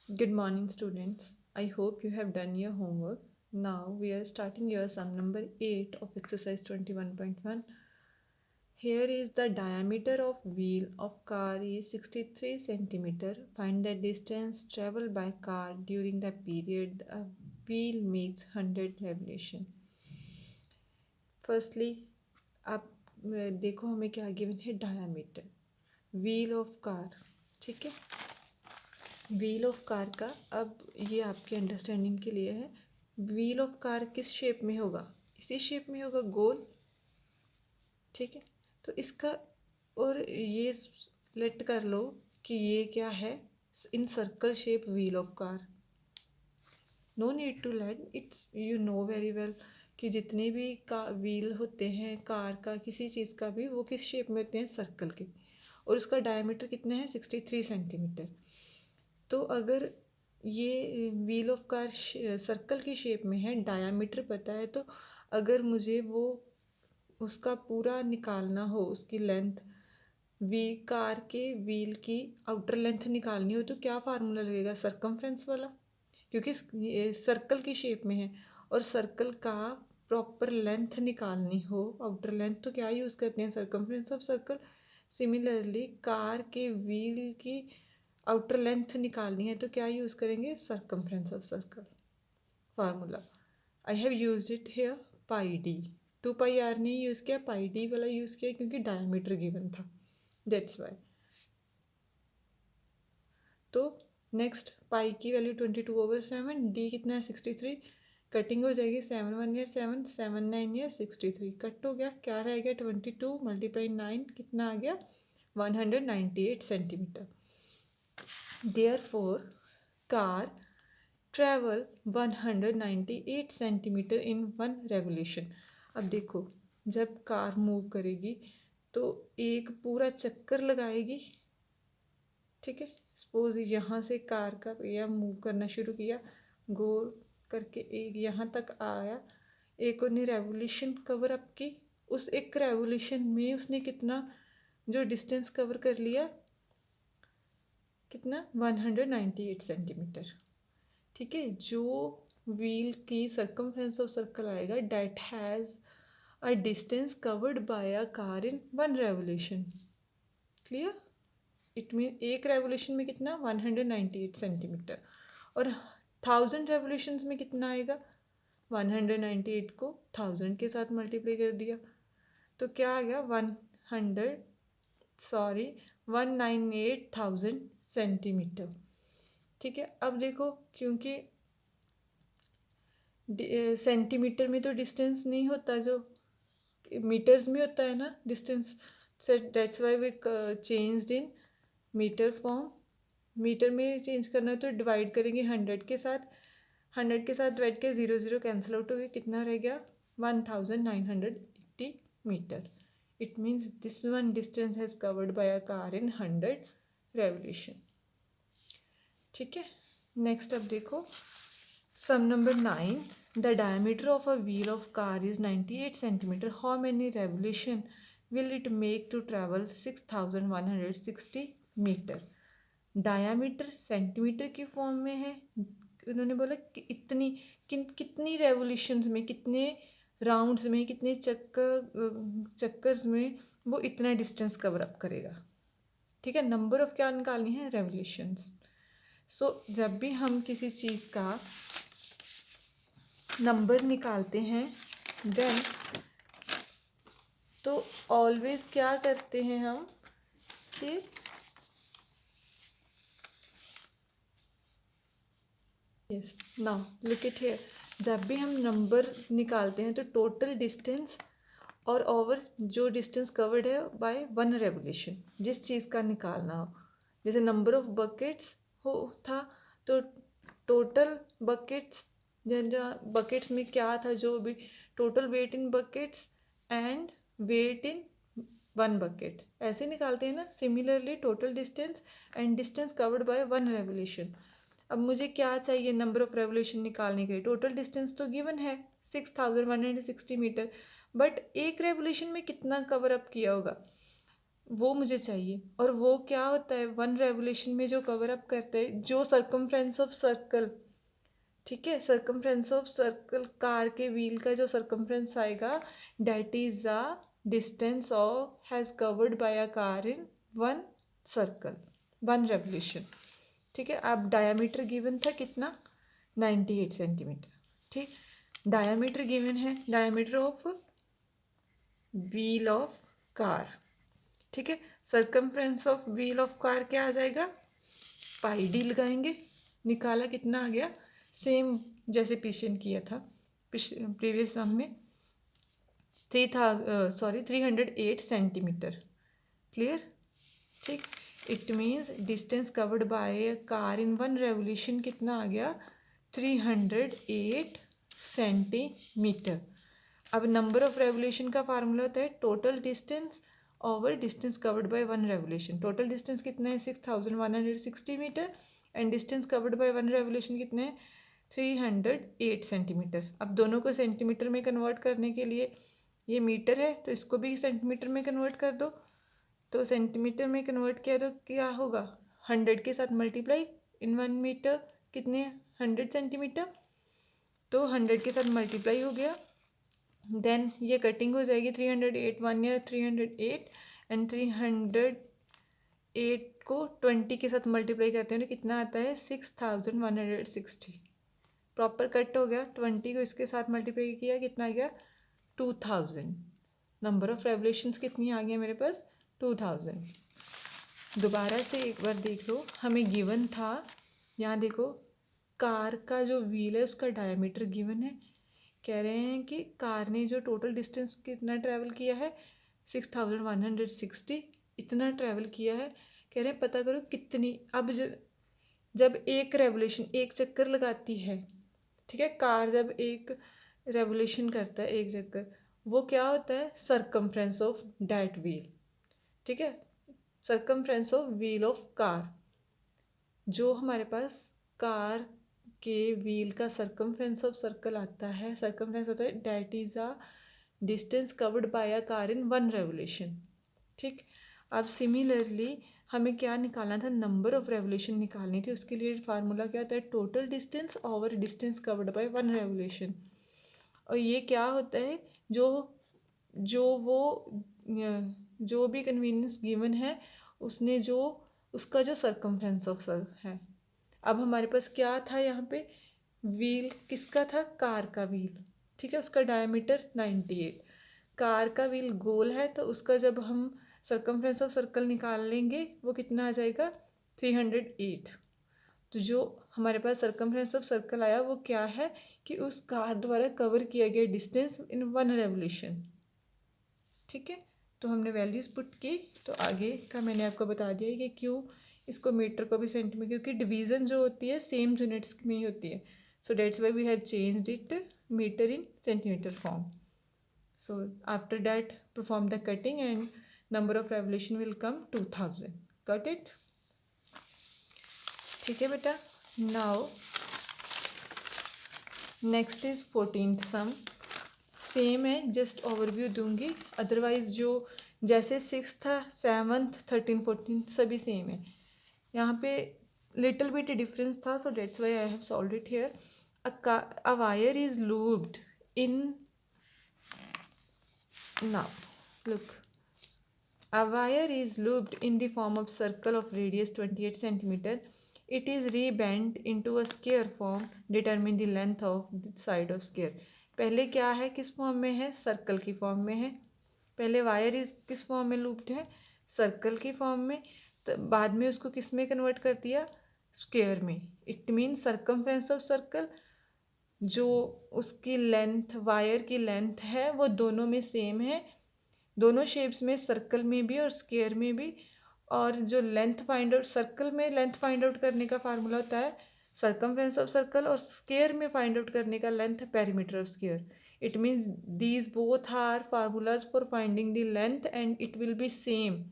Good morning, students. I hope you have done your homework. Now we are starting your sum number 8 of exercise 21.1. Here is the diameter of wheel of car is 63 centimeter. Find the distance traveled by car during the period a wheel makes 100 revolution. Firstly, आप देखो हमें क्या given है diameter wheel of car. ठीक है, wheel of car का अब ये आपके अंडरस्टैंडिंग के लिए है. व्हील ऑफ कार किस शेप में होगा? इसी शेप में होगा, गोल. ठीक है, तो इसका और ये लेट कर लो कि ये क्या है, in circle shape wheel of car. No need to let it's, you know very well कि जितने भी का व्हील होते हैं कार का किसी चीज़ का भी, वो किस शेप में होते हैं, सर्कल के. और उसका डायमीटर कितना है, 63 सेंटीमीटर. तो अगर ये व्हील ऑफ कार सर्कल की शेप में है, डायामीटर पता है, तो अगर मुझे वो उसका पूरा निकालना हो, उसकी लेंथ, कार के व्हील की आउटर लेंथ निकालनी हो, तो क्या फार्मूला लगेगा, सरकमफ्रेंस वाला. क्योंकि सर्कल की शेप में है और सर्कल का प्रॉपर लेंथ निकालनी हो, आउटर लेंथ, तो क्या यूज़ करते हैं, circumference of circle. Similarly car के व्हील की आउटर लेंथ निकालनी है तो क्या यूज़ करेंगे, circumference of circle formula. I have use it here, pi D. 2 pi R नहीं यूज़ किया, पाई डी वाला यूज़ किया क्योंकि डायमीटर गिवन था, दैट्स वाई. तो नेक्स्ट पाई की वैल्यू 22/7, डी कितना है 63. कटिंग हो जाएगी, 7 1 7, 7 9 63, कट हो गया, क्या रह गया, 22 × 9 कितना आ गया, 198 centimetre. Therefore, car travel 198 centimetre इन 1 रेवोल्यूशन. अब देखो, जब कार मूव करेगी तो एक पूरा चक्कर लगाएगी. ठीक है, सपोज यहाँ से कार का पहिया मूव करना शुरू किया, गोल करके एक यहाँ तक आया, एक ने रेवोल्यूशन कवर अप की. उस एक रेवोल्यूशन में उसने कितना जो डिस्टेंस कवर कर लिया, कितना, 198 सेंटीमीटर. ठीक है, जो व्हील की सरकमफ्रेंस ऑफ सर्कल आएगा, that has a distance covered by a car in 1 revolution. Clear? It mean एक रेवोल्यूशन में कितना, 198 सेंटीमीटर. और 1000 रेवोल्यूशंस में कितना आएगा, 198 को 1000 के साथ मल्टीप्लाई कर दिया तो क्या आ गया, 198,000 सेंटीमीटर. ठीक है, अब देखो क्योंकि सेंटीमीटर में तो डिस्टेंस नहीं होता, जो मीटर्स में होता है ना distance, so that's why we changed in metre form. Metre में चेंज करना है तो डिवाइड करेंगे 100 के साथ, 100 के साथ डिवाइड के 0 0 कैंसिल आउट हो गया, कितना रह गया, 1980 metre. It means this one distance has covered by a car in 100 revolution. ठीक है, नेक्स्ट अब देखो sum number 9. The diameter of a wheel of car is 98 centimetre. How many revolution will it make to travel 6160 metre. Diameter centimetre की form में है. उन्होंने बोला कि इतनी कितनी रेवोल्यूशंस में, कितने राउंड्स में, कितने चक्कर्स में वो इतना डिस्टेंस कवर अप करेगा. ठीक है, नंबर ऑफ क्या निकालनी है, रेवोल्यूशंस. सो जब भी हम किसी चीज़ का नंबर निकालते हैं देन तो ऑलवेज क्या करते हैं हम कि yes now look it here, जब भी हम नंबर निकालते हैं तो टोटल डिस्टेंस और ओवर जो डिस्टेंस कवर्ड है बाय 1 रेवोल्यूशन, जिस चीज़ का निकालना हो. जैसे नंबर ऑफ बकेट्स हो था तो टोटल बकेट्स, जहाँ बकेट्स में क्या था, जो भी total weight in buckets and weight in 1 bucket, ऐसे निकालते हैं ना. Similarly total distance and distance covered by 1 revolution. अब मुझे क्या चाहिए, नंबर ऑफ रेवोल्यूशन निकालने के लिए. टोटल डिस्टेंस तो गिवन है 6160 मीटर, बट एक रेवोल्यूशन में कितना कवर अप किया होगा. वो मुझे चाहिए। और वो क्या होता है, वन रेवोल्यूशन में जो कवर अप करते हैं, जो सर्कमफ्रेंस ऑफ सर्कल, ठीक है, सर्कमफ्रेंस ऑफ सर्कल, कार के व्हील का जो सर्कमफ्रेंस आएगा, that is a distance of has covered by a car in one circle, one revolution. ठीक है, अब डायामीटर गिवन था कितना, 98 सेंटीमीटर। ठीक, डायामीटर गिवन है, diameter of wheel of car. ठीक है, circumference of wheel of car क्या आ जाएगा, पाई डी लगाएंगे, निकाला कितना आ गया, सेम जैसे पिछले किया था प्रीवियस सम में, 308 सेंटीमीटर। क्लियर। ठीक, it means distance covered by a car in one revolution कितना आ गया, 308 सेंटीमीटर। अब नंबर ऑफ रेवोल्यूशन का फार्मूला होता है total distance over distance covered by one revolution. Total distance कितना है, 6160 metre, and distance covered by one revolution कितने हैं, 308 सेंटीमीटर। अब दोनों को सेंटीमीटर में कन्वर्ट करने के लिए, ये मीटर है तो इसको भी सेंटीमीटर में कन्वर्ट कर दो, तो सेंटीमीटर में कन्वर्ट किया तो क्या होगा, 100 के साथ मल्टीप्लाई इन 1 मीटर, कितने 100 सेंटीमीटर, तो 100 के साथ मल्टीप्लाई हो गया, देन ये कटिंग हो जाएगी, 308 1 ईयर 308 एंड 308 को 20 के साथ मल्टीप्लाई करते हैं तो कितना आता है, 6160। प्रॉपर कट हो गया, 20 को इसके साथ मल्टीप्लाई किया कितना आ गया, 2000। नंबर ऑफ रेवोल्यूशंस कितनी आ गई मेरे पास, 2000। दोबारा से एक बार देख लो, हमें गिवन था, यहाँ देखो कार का जो व्हील है उसका डायमीटर गिवन है, कह रहे हैं कि कार ने जो टोटल डिस्टेंस कितना ट्रैवल किया है, 6160, इतना ट्रैवल किया है, कह रहे हैं पता करो कितनी। अब जब एक रेवोल्यूशन, एक चक्कर लगाती है, ठीक है, कार जब एक रेवोल्यूशन करता है, एक चक्कर, वो क्या होता है, सर्कमफ्रेंस ऑफ डैट व्हील। ठीक है, circumference of wheel of car, जो हमारे पास कार के व्हील का सर्कमफ्रेंस ऑफ सर्कल आता है, सर्कमफ्रेंस होता है that is a distance covered by a car in one revolution. ठीक, अब सिमिलरली हमें क्या निकालना था, नंबर ऑफ रेवोल्यूशन निकालनी थी, उसके लिए फार्मूला क्या होता है, total distance over distance covered by one revolution. और ये क्या होता है, जो जो वो जो भी कन्वीनियंस गिवन है उसने जो उसका जो सर्कमफ्रेंस ऑफ सर है। अब हमारे पास क्या था यहाँ पे, व्हील किसका था, कार का व्हील। ठीक है, उसका डायमीटर 98, कार का व्हील गोल है तो उसका जब हम सर्कमफ्रेंस ऑफ सर्कल निकाल लेंगे वो कितना आ जाएगा, 308। तो जो हमारे पास सर्कमफ्रेंस ऑफ सर्कल आया वो क्या है, कि उस कार द्वारा कवर किया गया डिस्टेंस इन वन रेवोल्यूशन। ठीक है, तो हमने वैल्यूज़ पुट की, तो आगे का मैंने आपको बता दिया कि क्यों इसको मीटर को भी सेंटीमीटर, क्योंकि डिवीज़न जो होती है सेम यूनिट्स में ही होती है, so that's why we have changed it metre in centimetre form. So after that perform the cutting and number of revolution will come 2000। Got it. ठीक है बेटा, now next is 14th sum. Same है, just overview दूंगी, otherwise जो जैसे 6th था, 7th 13 14 सभी same है। यहाँ पे लिटिल बिट डिफरेंस था, सो that's why I have solved it here. A wire is looped in, now look, a wire is looped in the form of circle of radius 28 centimeter. It is rebent into a square form. Determine the length of the side of square. पहले क्या है, किस form में है, circle की form में है। पहले वायर इज किस फॉर्म में लूप्ड है, सर्कल की फॉर्म में, तो बाद में उसको किस में कन्वर्ट कर दिया, स्क्वायर में। It mean circumference of circle, जो उसकी लेंथ, वायर की लेंथ है वो दोनों में सेम है, दोनों शेप्स में, सर्कल में भी और स्क्वायर में भी। और जो लेंथ फाइंड आउट, सर्कल में लेंथ फाइंड आउट करने का फार्मूला होता है सर्कमफ्रेंस ऑफ सर्कल, और स्क्वायर में फाइंड आउट करने का length perimeter of square. It means these both are formulas for finding the length and it will be same.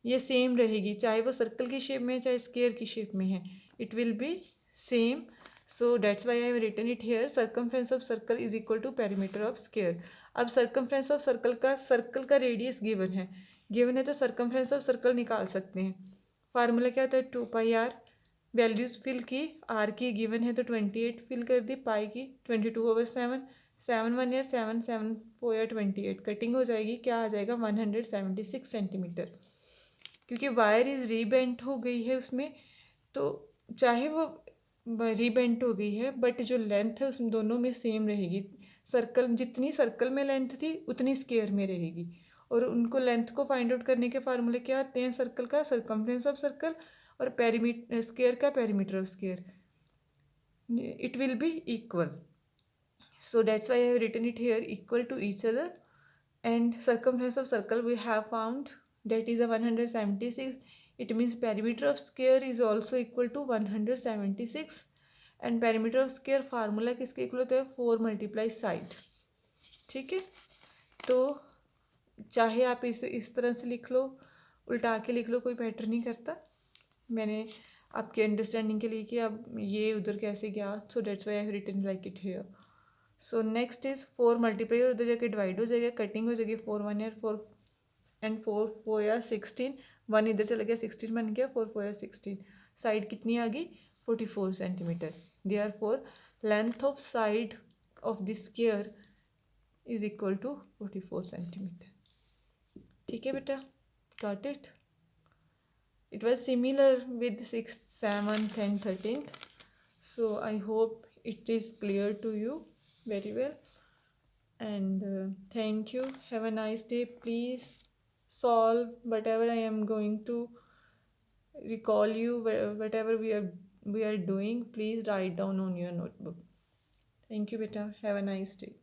ये सेम रहेगी, चाहे वो सर्कल की शेप में है चाहे स्क्वायर की शेप में है, it will be same. So that's why I have written it here, circumference of circle is equal to perimeter of square. अब सर्कमफ्रेंस ऑफ सर्कल का रेडियस गिवन है, गिवन है तो सर्कमफ्रेंस ऑफ सर्कल निकाल सकते हैं। फार्मूला क्या होता है, 2πr, वैल्यूज़ फिल की, आर की गिवन है तो 28 फिल कर दी, पाई की 22/7, 7 1 ईयर 7 7 4 ईयर 28, कटिंग हो जाएगी, क्या आ जाएगा 176 सेंटीमीटर। क्योंकि वायर इज रीबेंट हो गई है उसमें, तो चाहे वो रीबेंट हो गई है बट जो लेंथ है उस दोनों में सेम रहेगी। सर्कल जितनी सर्कल में लेंथ थी उतनी स्क्वायर में रहेगी। और उनको लेंथ को फाइंड आउट करने के फार्मूले क्या आते हैं, सर्कल का सर्कमफ्रेंस ऑफ सर्कल और पेरीमीटर स्क्वायर का perimeter of square, it will B equal. So that's why I have written it here, equal to each other. And circumference of circle we have found, that is a 176. It means perimeter of square is also equal to 176. And perimeter of square formula किसके equal होता है, 4 multiply side. ठीक है, तो चाहे आप इस तरह से लिख लो, उल्टा के लिख लो, कोई मैटर नहीं करता। मैंने आपके अंडरस्टैंडिंग के लिए कि अब ये उधर कैसे गया, so that's why I have written like it here. So next is 4 multiply, उधर जाके डिवाइड हो जाएगा, कटिंग हो जाएगी, 4 1 ईयर 4 एंड 4 4 या 16, 1 इधर चला गया 16 बन गया, 4 4 या 16, साइड कितनी आ गई 44 centimetre. Therefore length of side of this square is equal to 44 centimetre. ठीक है बेटा, got it. It was similar with 6th, 7th and 13th. So I hope it is clear to you very well. And thank you. Have a nice day. Please solve whatever I am going to recall you, whatever we are doing. Please write down on your notebook. Thank you, beta. Have a nice day.